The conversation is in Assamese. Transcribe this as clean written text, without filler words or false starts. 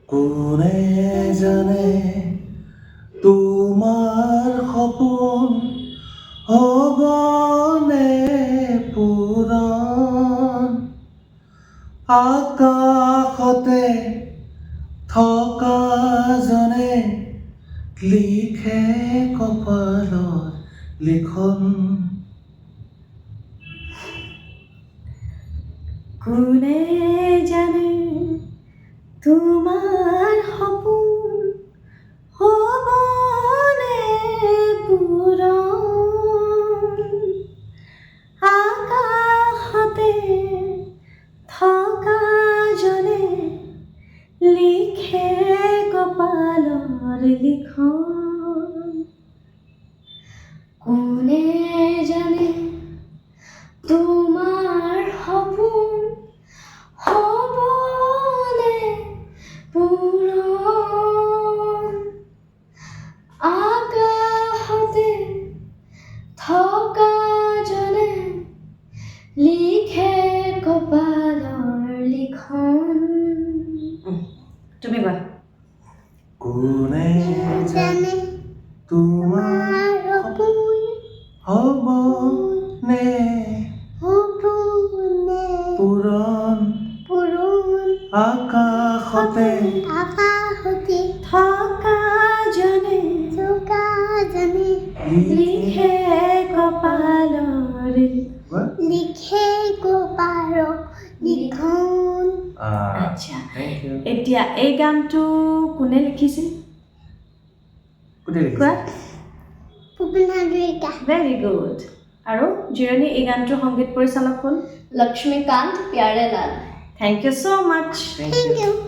কোনে জানে তোমাৰ সপোন হ'বনে পূৰণ আকাশতে থকা জনে লিখে কপালত লিখন কোনে জানে তোমাৰ সপোন হ'বনে পূৰণ আকাশতে থকা জনে লিখে কপালৰ লিখন কোনে জানে তোমাৰ সপোন হ'বনে পূৰণ আকাশতে থকা জনে লিখে কপালৰ লিখন তুমি কোৱা কোনে জানে তোমাৰ সপোন হ'বনে পূৰণ আকাশতে থকা জনে লিখে কপালৰ লিখন আচ্ছা এতিয়া এই গানটো কোনে লিখিছিল কোৱা ভূপেন হাজৰিকা ভেৰি গুড আৰু জিৰণি এই গানটোৰ সংগীত পৰিচালক হ'ল Laxmikant Pyarelal thank you so' much Thank you.